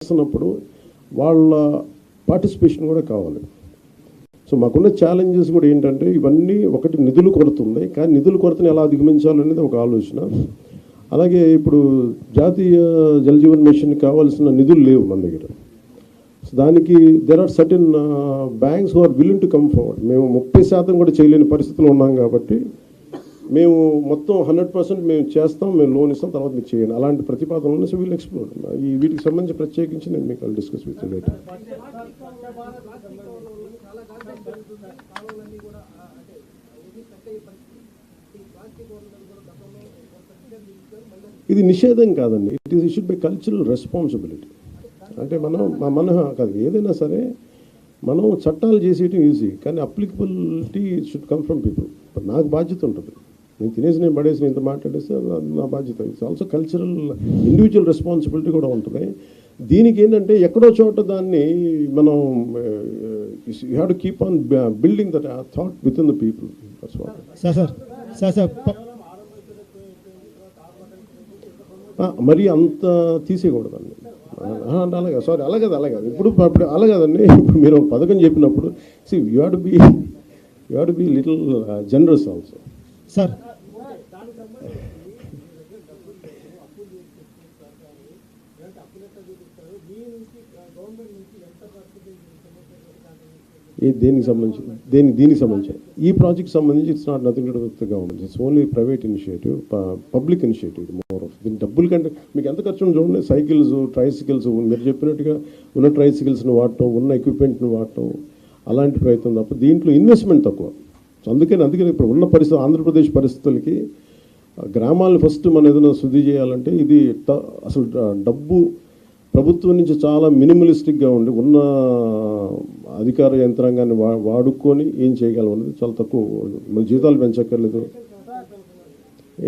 చేస్తున్నప్పుడు వాళ్ళ పార్టిసిపేషన్ కూడా కావాలి. సో మాకున్న ఛాలెంజెస్ కూడా ఏంటంటే ఇవన్నీ ఒకటి నిధులు కొరత ఉంది, కానీ నిధుల కొరతను ఎలా అధిగమించాలనేది ఒక ఆలోచన. అలాగే ఇప్పుడు జాతీయ జలజీవన్ మిషన్ కావాల్సిన నిధులు లేవు మన దగ్గర. సో దానికి there are certain banks who are willing to come forward. మేము 30% కూడా చేయలేని పరిస్థితిలో ఉన్నాం కాబట్టి మేము మొత్తం 100% మేము చేస్తాం, మేము లోన్ ఇస్తాం, తర్వాత మీరు చేయండి అలాంటి ప్రతిపాదనలు. సో వీళ్ళు ఎక్స్ప్లోర్ ఈ వీటికి సంబంధించి ప్రత్యేకించి నేను మీకు డిస్కస్ విత్ లేటర్. ఇది నిషేధం కాదండి, it should buy cultural responsibility. అంటే మన కాదు, ఏదైనా సరే మనం చట్టాలు చేసేయటం ఈజీ, కానీ applicability should come from people. ఇప్పుడు నాకు బాధ్యత ఉంటుంది, నేను తినేసి నేను పడేసి ఇంత మాట్లాడేస్తే నా బాధ్యత. It's also cultural individual responsibility కూడా ఉంటుంది. దీనికి ఏంటంటే ఎక్కడో చోట దాన్ని మనం you have to keep on building that thought with in the people. మరి అంత తీసేయకూడదండి. అలాగే సారీ, అలాగే ఇప్పుడు అలాగదండి. ఇప్పుడు మీరు పథకం చెప్పినప్పుడు you have to be little generous also. Sir దీనికి సంబంధించి ఈ ప్రాజెక్ట్ సంబంధించి it's not nothing to do with the government. It's only private initiative, public initiative more of. దీని డబ్బుల కంటే మీకు ఎంత ఖర్చు చూడండి. సైకిల్స్, ట్రైసికల్స్, మీరు చెప్పినట్టుగా ఉన్న ట్రైసికల్స్ని వాడటం, ఉన్న ఎక్విప్మెంట్ని వాడటం, అలాంటి ప్రయత్నం తప్ప దీంట్లో ఇన్వెస్ట్మెంట్ తక్కువ. సో అందుకని ఇప్పుడు ఉన్న పరిస్థితి, ఆంధ్రప్రదేశ్ పరిస్థితులకి గ్రామాలను ఫస్ట్ మనం ఏదైనా శుద్ధి చేయాలంటే ఇది అసలు డబ్బు ప్రభుత్వం నుంచి చాలా మినిమలిస్టిక్గా ఉండి ఉన్న అధికార యంత్రాంగాన్ని వాడుకొని ఏం చేయగలం అనేది చాలా తక్కువ. మన జీతాలు పెంచక్కర్లేదు.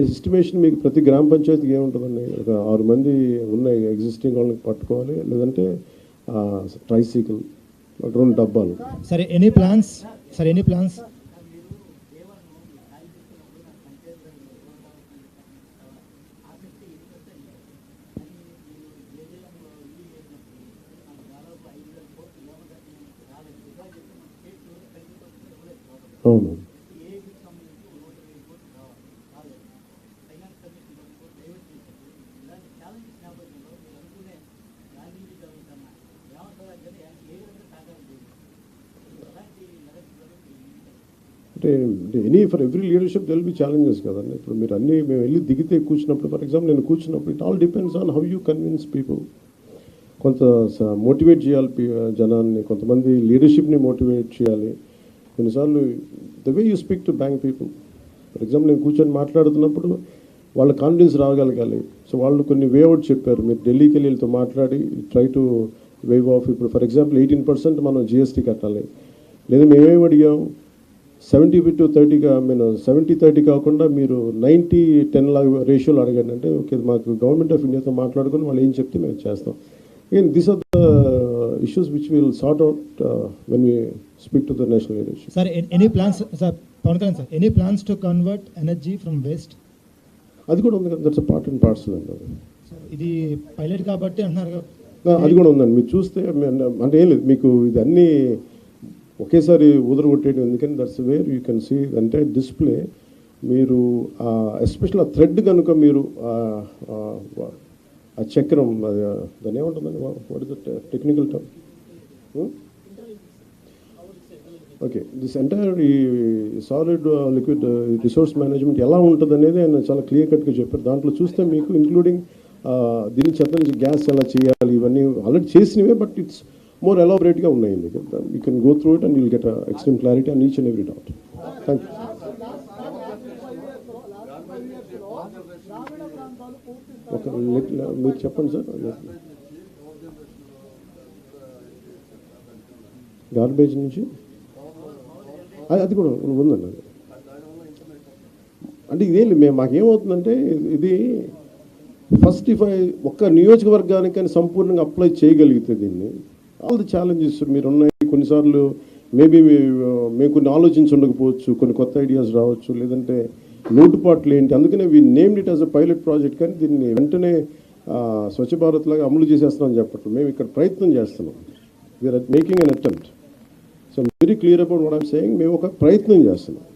ఎస్టిమేషన్ మీకు ప్రతి గ్రామ పంచాయతీకి ఏముంటుందండి, ఒక 6 మంది ఉన్న ఎగ్జిస్టింగ్ వాళ్ళకి పట్టుకోవాలి, లేదంటే ట్రైసైకిల్ 2 డబ్బాలు. సరే, ఎనీ ప్లాన్స్? అవును, అంటే for every leadership there'll be challenges కదండి. ఇప్పుడు మీరు మేము వెళ్ళి దిగితే కూర్చున్నప్పుడు, ఫర్ ఎగ్జాంపుల్ నేను కూర్చున్నప్పుడు it all depends on how you convince people. కొంత మోటివేట్ చేయాలి జనాన్ని, కొంతమంది లీడర్షిప్ని మోటివేట్ చేయాలి. కొన్నిసార్లు the way you speak to bank people, for example నేను కూర్చొని మాట్లాడుతున్నప్పుడు వాళ్ళ కాన్ఫిడెన్స్ రాగలగాలి. సో వాళ్ళు కొన్ని వే అవుట్ చెప్పారు, మీరు ఢిల్లీకి వెళ్ళి వీళ్ళతో మాట్లాడి ట్రై టు వేవ్ ఆఫ్. ఇప్పుడు ఫర్ ఎగ్జాంపుల్ 18% మనం జిఎస్టీ కట్టాలి, లేదా మేమేమి అడిగాం 70-30గా, నేను 70-30 కాకుండా మీరు 90-10 లాగా రేషియోలో అడగండి అంటే ఓకే, మాకు గవర్నమెంట్ ఆఫ్ ఇండియాతో మాట్లాడుకొని వాళ్ళు ఏం చెప్తే మేము చేస్తాం. Again, these are the issues which we will sort out when we speak to the national leadership. Sir, any plans, sir, Pawan Kalyan sir, any plans to convert energy from waste? అది కూడా ఉంది కదా, that's part and parcel అండి. ఇది pilot కాబట్టి అంటున్నారు, అది కూడా ఉందండి. మీరు చూస్తే అంటే ఏం లేదు, మీకు ఇది అన్నీ ఒకేసారి కొట్టేయడం ఎందుకని, that's where you can see అంటే డిస్ప్లే. మీరు ఎస్పెషల్ ఆ థ్రెడ్ కనుక మీరు ఆ చక్రం, దాన్ని ఏముంటుందండి, what is the technical term? Okay, this entire ఈ సాలిడ్ లిక్విడ్ రిసోర్స్ మేనేజ్మెంట్ ఎలా ఉంటుంది అనేది ఆయన చాలా క్లియర్ కట్గా చెప్పారు. దాంట్లో చూస్తే మీకు ఇంక్లూడింగ్ దీని చెత్త నుంచి గ్యాస్ ఎలా చేయాలి, ఇవన్నీ ఆల్రెడీ చేసినవే, బట్ ఇట్స్ more elaborateగా ఉన్నాయి. You can go through it and you'll get extreme clarity on each and every doubt. Thank you. Okay, మీరు చెప్పండి సార్. గార్బేజ్ నుంచి అది కూడా ఉందండి. అంటే ఇదేం మాకేమవుతుందంటే ఇది ఫస్ట్ ఒక్క నియోజకవర్గానికి కానీ సంపూర్ణంగా అప్లై చేయగలిగితే దీన్ని ఆల్ ది ఛాలెంజెస్ మీరు ఉన్నాయి. కొన్నిసార్లు మేబీ మేము కొన్ని ఆలోచించి ఉండకపోవచ్చు, కొన్ని కొత్త ఐడియాస్ రావచ్చు, లేదంటే లోటుపాట్లు ఏంటి. అందుకనే we named it as a pilot project. కానీ దీన్ని వెంటనే స్వచ్ఛ భారత్ లాగా అమలు చేసేస్తున్నాం చెప్పట్లేదు. మేము ఇక్కడ ప్రయత్నం చేస్తున్నాం. We are making an attempt. So very clear about what I'm saying. మేము ఒక ప్రయత్నం చేస్తున్నాం.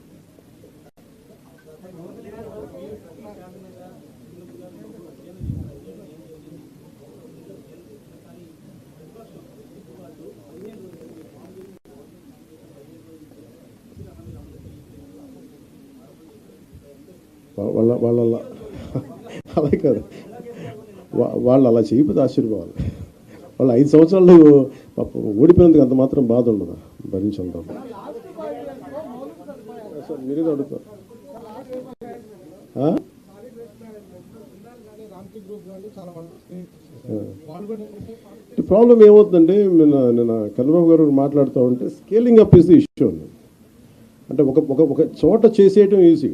వాళ్ళ అలాగే కాదు, వాళ్ళు అలా చేయకపోతే ఆశ్చర్యపోవాలి. వాళ్ళు 5 సంవత్సరాలు ఓడిపోయినందుకు అంత మాత్రం బాధ ఉండదా? భరించండి. సార్ మీరేదో అడుగుతారు. ప్రాబ్లం ఏమవుతుందంటే, నిన్న కన్నబాబు గారు మాట్లాడుతూ ఉంటే scaling up is the issue. అంటే ఒక చోట చేసేయటం ఈజీ,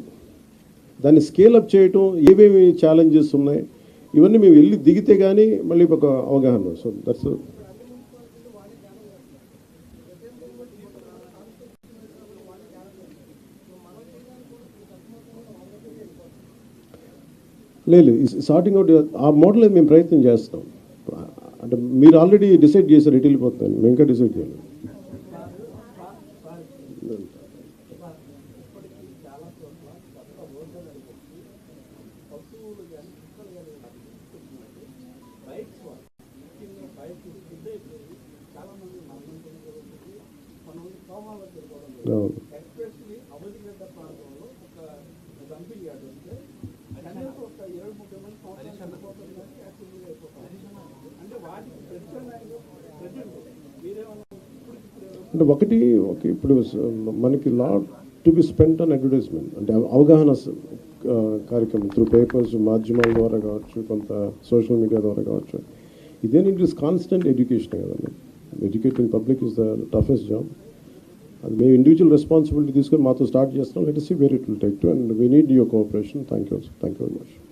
దాన్ని స్కేల్ అప్ చేయటం ఏమేమి ఛాలెంజెస్ ఉన్నాయి ఇవన్నీ మేము వెళ్ళి దిగితే కానీ మళ్ళీ ఒక అవగాహన. సో దట్స్ లేదు సార్టింగ్ అవుట్ ఆ మోడల్ మేము ప్రయత్నం చేస్తాం. అంటే మీరు ఆల్రెడీ డిసైడ్ చేశారు ఎటు వెళ్ళిపోతాను, మేము ఇంకా డిసైడ్ చేయాలి. అవును. అంటే ఒకటి ఇప్పుడు మనకి lot to be spent on advertisement, అంటే అవగాహన కార్యక్రమం త్రూ పేపర్స్, మాధ్యమాల ద్వారా కావచ్చు, కొంత సోషల్ మీడియా ద్వారా కావచ్చు. ఇదేం ఇట్ ఈస్ కాన్స్టెంట్ ఎడ్యుకేషన్ కదండి. Educating public is the toughest job. అది మేము ఇండివిజువల్ రెస్పాన్సిబిలిటీ తీసుకొని మాతో స్టార్ట్ చేస్తున్నాం. Let us see where it will take to, and we need your cooperation. Thank you very much.